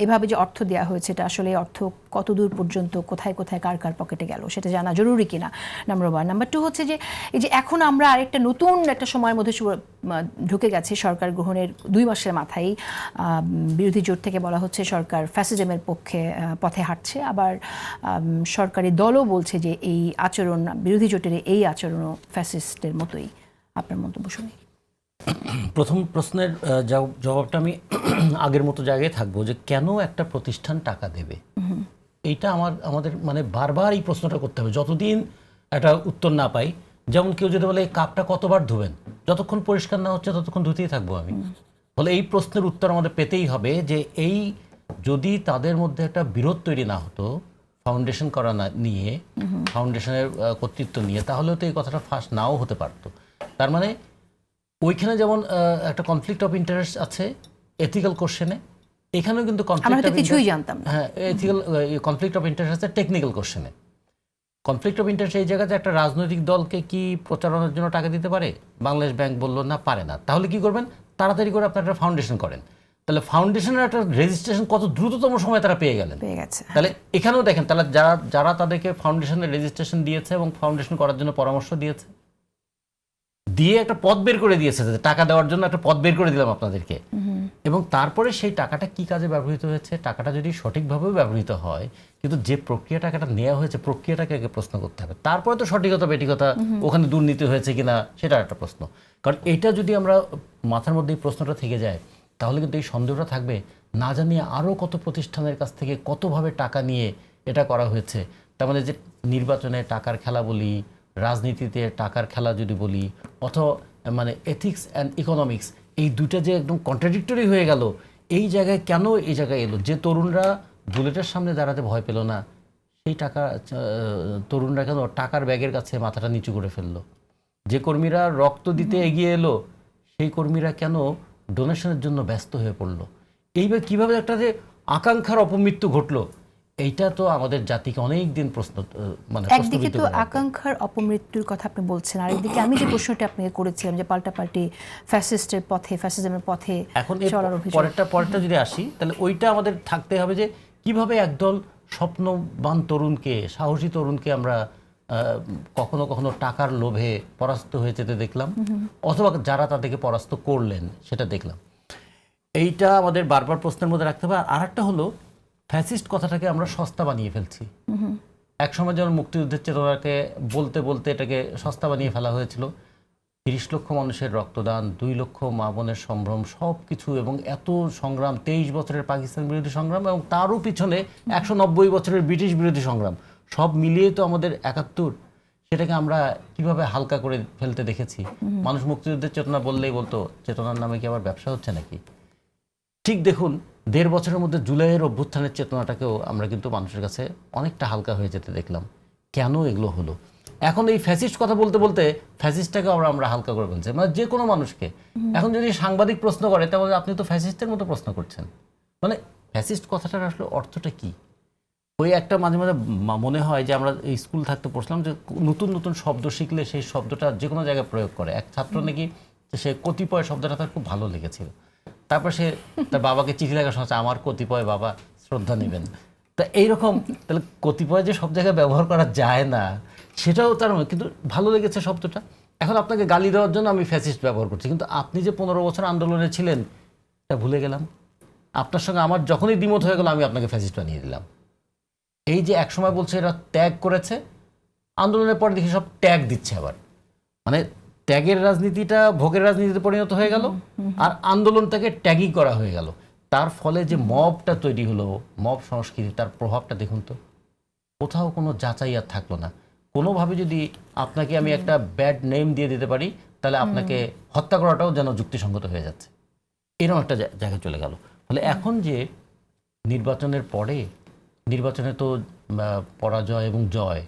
এভাবে যে অর্থ দেওয়া হয়েছে এটা আসলে অর্থ কতদূর পর্যন্ত কোথায় কোথায় কার কার পকেটে গেল সেটা জানা জরুরি কিনা, নাম্বার ওয়ান। নাম্বার টু হচ্ছে যে এই যে এখন আমরা আরেকটা নতুন একটা সময়ের মধ্যে ঢুকে গেছে সরকার গ্রহণের 2 মাসের মাথায় বিরোধী জোট থেকে বলা হচ্ছে সরকার ফ্যাসিজমের পথে হাঁটছে, আবার সরকারি দলও বলছে যে এই আচরণ, বিরোধী জোটের এই আচরণও ফ্যাসিস্টের মতোই। আপনার মন্তব্য শুনি। প্রথম প্রশ্নের জবাবটা আমি আগের মতো জায়গায় থাকবো যে কেন একটা প্রতিষ্ঠান টাকা দেবে, এইটা আমাদের মানে বারবার এই প্রশ্নটা করতে হবে যতদিন একটা উত্তর না পাই। যেমন কেউ যদি বলে এই কাপটা কতবার ধুবেন, যতক্ষণ পরিষ্কার না হচ্ছে ততক্ষণ ধুতেই থাকবো আমি। ফলে এই প্রশ্নের উত্তর আমাদের পেতেই হবে যে এই যদি তাদের মধ্যে একটা বিরোধ তৈরি না হতো ফাউন্ডেশন করা না নিয়ে, ফাউন্ডেশনের কর্তৃত্ব নিয়ে, তাহলেও তো এই কথাটা ফাঁস নাও হতে পারতো। তার মানে ওইখানে যেমন একটা কনফ্লিক্ট অফ ইন্টারেস্ট আছে এথিক্যাল কোশ্চেনে, এখানেও কিন্তু কিছুই জানতাম না। হ্যাঁ, এথিক্যাল কনফ্লিক্ট অফ ইন্টারেস্ট আছে টেকনিক্যাল কোশ্চেনে। কনফ্লিক্ট অফ ইন্টারেস্ট এই জায়গাতে একটা রাজনৈতিক দলকে কি প্রচারণার জন্য টাকা দিতে পারে? বাংলাদেশ ব্যাংক বলল না, পারে না। তাহলে কি করবেন? তাড়াতাড়ি করে আপনার একটা ফাউন্ডেশন করেন। তাহলে ফাউন্ডেশনের একটা রেজিস্ট্রেশন কত দ্রুততম সময়ে তারা পেয়ে গেলেন। তাহলে এখানেও দেখেন, তাহলে যারা তাদেরকে ফাউন্ডেশনের রেজিস্ট্রেশন দিয়েছে এবং ফাউন্ডেশন করার জন্য পরামর্শ দিয়েছে, দিয়ে একটা পথ বের করে দিয়েছে, টাকা দেওয়ার জন্য একটা পথ বের করে দিলাম আপনাদেরকে। এবং তারপরে সেই টাকাটা কি কাজে ব্যবহৃত হয়েছে, টাকাটা যদি সঠিকভাবেও ব্যবহৃত হয়, কিন্তু যে প্রক্রিয়া টাকাটা নেওয়া হয়েছে প্রক্রিয়াটাকে আগে প্রশ্ন করতে হবে। তারপরে তো সঠিকতা বেঠিকতা, ওখানে দুর্নীতি হয়েছে কিনা সেটা একটা প্রশ্ন। কারণ এটা যদি আমরা মাথার মধ্যে এই প্রশ্নটা থেকে যায়, তাহলে কিন্তু এই সন্দেহটা থাকবে না জানিয়ে আরও কত প্রতিষ্ঠানের কাছ থেকে কতভাবে টাকা নিয়ে এটা করা হয়েছে। তার মানে যে নির্বাচনে টাকার খেলা বলি, রাজনীতিতে টাকার খেলা যদি বলি, অথবা মানে এথিক্স অ্যান্ড ইকোনমিক্স, এই দুইটা যে একদম কন্ট্রাডিক্টরি হয়ে গেল, এই জায়গায় কেন এই জায়গায় এলো? যে তরুণরা বুলেটের সামনে দাঁড়াতে ভয় পেল না, সেই তরুণরা কেন টাকার ব্যাগের কাছে মাথাটা নিচু করে ফেললো? যে কর্মীরা রক্ত দিতে এগিয়ে এলো, সেই কর্মীরা কেন ডোনেশনের জন্য ব্যস্ত হয়ে পড়লো? এইভাবে কীভাবে একটা যে আকাঙ্ক্ষার অপমৃত্যু ঘটলো, এইটা তো আমাদের জাতিকে অনেক দিন প্রশ্ন, মানে একদিকে তো আকাঙ্ক্ষার অপমৃত্যুর কথা আপনি বলছেন, আর একদিকে আমি যে প্রশ্নটা আপনাকে করেছিলাম যে পাল্টাপাল্টি ফ্যাসিস্টের পথে, ফ্যাসিজমের পথে এখন পরেরটা যদি আসি, তাহলে ওইটা আমাদের থাকতে হবে যে কিভাবে একদল স্বপ্নবান তরুণকে, সাহসী তরুণকে আমরা কখনো কখনো টাকার লোভে পরাস্ত হয়ে যেতে দেখলাম, অথবা যারা তাদেরকে পরাস্ত করলেন সেটা দেখলাম। এইটা আমাদের বারবার প্রশ্নের মধ্যে রাখতে হবে। আর একটা হলো, ফ্যাসিস্ট কথাটাকে আমরা সস্তা বানিয়ে ফেলছি। একসময় যেমন মুক্তিযুদ্ধের চেতনাকে বলতে বলতে এটাকে সস্তা বানিয়ে ফেলা হয়েছিল। 30 লক্ষ মানুষের রক্তদান, 2 লক্ষ মা বোনের সম্ভ্রম, সব কিছু, এবং এত সংগ্রাম, 23 বছরের পাকিস্তান বিরোধী সংগ্রাম, এবং তারও পিছনে 190 বছরের ব্রিটিশ বিরোধী সংগ্রাম, সব মিলিয়ে তো আমাদের 71। সেটাকে আমরা কিভাবে হালকা করে ফেলতে দেখেছি। মানুষ মুক্তিযুদ্ধের চেতনা বললেই বলতো চেতনার নামে কি আবার ব্যবসা হচ্ছে নাকি? ঠিক দেখুন, 1.5 বছরের মধ্যে জুলাইয়ের অভ্যুত্থানের চেতনাটাকেও আমরা কিন্তু মানুষের কাছে অনেকটা হালকা হয়ে যেতে দেখলাম। কেন এগুলো হলো? এখন এই ফ্যাসিস্ট কথা বলতে বলতে ফ্যাসিস্টটাকে আমরা হালকা করে বলছি, মানে যে কোনো মানুষকে। এখন যদি সাংবাদিক প্রশ্ন করে, তাহলে আপনি তো ফ্যাসিস্টের মতো প্রশ্ন করছেন। মানে ফ্যাসিস্ট কথাটার আসলে অর্থটা কি? ওই একটা মাঝে মাঝে মনে হয় যে আমরা স্কুল থাকতে পড়ছিলাম যে নতুন নতুন শব্দ শিখলে সেই শব্দটা যে কোনো জায়গায় প্রয়োগ করে। এক ছাত্র নাকি সে কতিপয় শব্দটা তার খুব ভালো লেগেছিল, তারপর সে তার বাবাকে চিঠি লেখা শোনাচ্ছে, আমার কতিপয় বাবা শ্রদ্ধা নেবেন। তা এইরকম, তাহলে কতিপয় যে সব জায়গায় ব্যবহার করা যায় না, সেটাও তার কিন্তু ভালো লেগেছে শব্দটা। এখন আপনাকে গালি দেওয়ার জন্য আমি ফ্যাসিস্ট ব্যবহার করছি, কিন্তু আপনি যে 15 বছর আন্দোলনে ছিলেন এটা ভুলে গেলাম। আপনার সঙ্গে আমার যখনই দ্বিমত হয়ে গেল, আমি আপনাকে ফ্যাসিস্ট বানিয়ে দিলাম। এই যে একসময় বলছে এরা ত্যাগ করেছে, আন্দোলনের পর দেখি সব ত্যাগ দিচ্ছে আবার। মানে ত্যাগের রাজনীতিটা ভোগের রাজনীতিতে পরিণত হয়ে গেল, আর আন্দোলনটাকে ট্যাগই করা হয়ে গেল। তার ফলে যে মবটা তৈরি হলো, মব সংস্কৃতি, তার প্রভাবটা দেখুন তো। কোথাও কোনো যাচাই আর থাকলো না। কোনোভাবে যদি আপনাকে আমি একটা ব্যাড নেম দিয়ে দিতে পারি, তাহলে আপনাকে হত্যা করাটাও যেন যুক্তিসঙ্গত হয়ে যাচ্ছে, এরকম একটা জায়গায় চলে গেল। ফলে এখন যে নির্বাচনের পরে, নির্বাচনে তো পরাজয় এবং জয়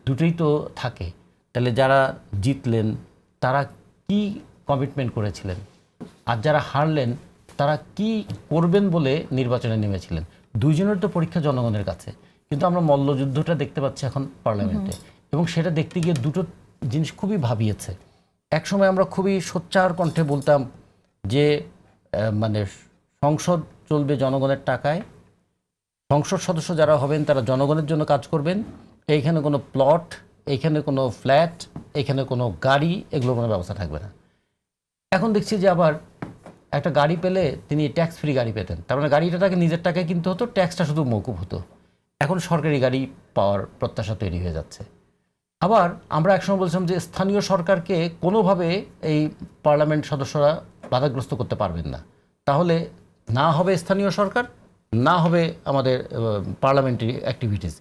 দুটোই তো থাকে। তাহলে যারা জিতলেন তারা কি কমিটমেন্ট করেছিলেন, আর যারা হারলেন তারা কি করবেন বলে নির্বাচনে নেমেছিলেন? দুইজনের তো পরীক্ষা জনগণের কাছে। কিন্তু আমরা মল্লযুদ্ধটা দেখতে পাচ্ছি এখন পার্লামেন্টে, এবং সেটা দেখতে গিয়ে দুটো জিনিস খুবই ভাবিয়েছে। একসময় আমরা খুবই সোচ্চার কণ্ঠে বলতাম যে মানে সংসদ চলবে জনগণের টাকায়, সংসদ সদস্য যারা হবেন তারা জনগণের জন্য কাজ করবেন। এইখানে কোনো প্লট, এইখানে কোনো ফ্ল্যাট, এইখানে কোনো গাড়ি, এগুলো কোনো ব্যবস্থা থাকবে না। এখন দেখছি যে আবার একটা গাড়ি পেলে তিনি ট্যাক্স ফ্রি গাড়ি পেতেন, তার মানে গাড়িটা তাকে নিজের টাকায় কিনতে হতো, ট্যাক্সটা শুধু মওকুফ হতো। এখন সরকারি গাড়ি পাওয়ার প্রত্যাশা তৈরি হয়ে যাচ্ছে। আবার আমরা একসময় বলছিলাম যে স্থানীয় সরকারকে কোনোভাবে এই পার্লামেন্ট সদস্যরা বাধাগ্রস্ত করতে পারবেন না, তাহলে না হবে স্থানীয় সরকার, না হবে আমাদের পার্লামেন্টারি অ্যাক্টিভিটিস।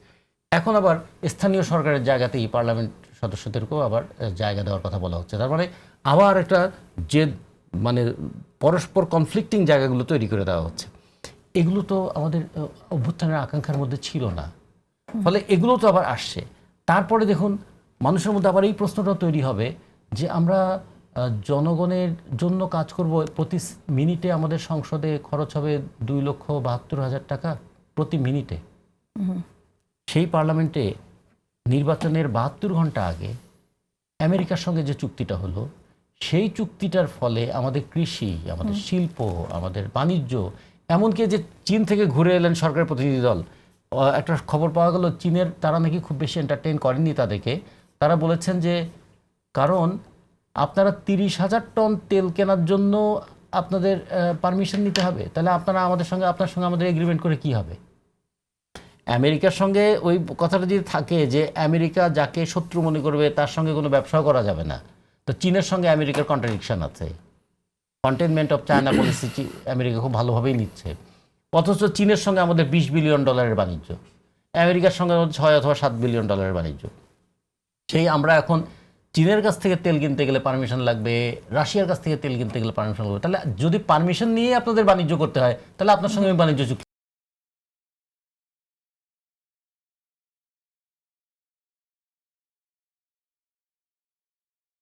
এখন আবার স্থানীয় সরকারের জায়গাতেই পার্লামেন্ট সদস্যদেরকেও আবার জায়গা দেওয়ার কথা বলা হচ্ছে। তার মানে আবার একটা যে মানে পরস্পর কনফ্লিক্টিং জায়গাগুলো তৈরি করে দেওয়া হচ্ছে। এগুলো তো আমাদের অভ্যুত্থানের আকাঙ্ক্ষার মধ্যে ছিল না, ফলে এগুলো তো আবার আসছে। তারপরে দেখুন মানুষের মধ্যে আবার এই প্রশ্নটা তৈরি হবে যে আমরা জনগণের জন্য কাজ করব, প্রতি মিনিটে আমাদের সংসদে খরচ হবে 2,72,000 টাকা প্রতি মিনিটে। সেই পার্লামেন্টে নির্বাচনের 72 ঘন্টা আগে আমেরিকার সঙ্গে যে চুক্তিটা হলো, সেই চুক্তিটার ফলে আমাদের কৃষি, আমাদের শিল্প, আমাদের বাণিজ্য, এমনকি যে চীন থেকে ঘুরে এলেন সরকারের প্রতিনিধি দল, একটা খবর পাওয়া গেল চীনের তারা নাকি খুব বেশি এন্টারটেইন করেননি তাদেরকে। তারা বলেছেন যে কারণ আপনারা 30,000 টন তেল কেনার জন্য আপনাদের পারমিশন নিতে হবে, তাহলে আপনারা আপনার সঙ্গে আমাদের এগ্রিমেন্ট করে কি হবে? আমেরিকার সঙ্গে ওই কথাটা যদি থাকে যে আমেরিকা যাকে শত্রু মনে করবে তার সঙ্গে কোনো ব্যবসাও করা যাবে না, তো চীনের সঙ্গে আমেরিকার কন্ট্রাডিকশন আছে। Containment of China policy America খুব ভালোভাবেই নিচ্ছে, অথচ চীনের সঙ্গে আমাদের $20 বিলিয়ন বাণিজ্য, আমেরিকার সঙ্গে আমাদের 6 অথবা 7 বিলিয়ন ডলারের বাণিজ্য। সেই আমরা এখন চীনের কাছ থেকে তেল কিনতে গেলে পারমিশন লাগবে, রাশিয়ার কাছ থেকে তেল কিনতে গেলে পারমিশন লাগবে। তাহলে যদি পারমিশন নিয়ে আপনাদের বাণিজ্য করতে হয়, তাহলে আপনার সঙ্গে বাণিজ্য চুক্তি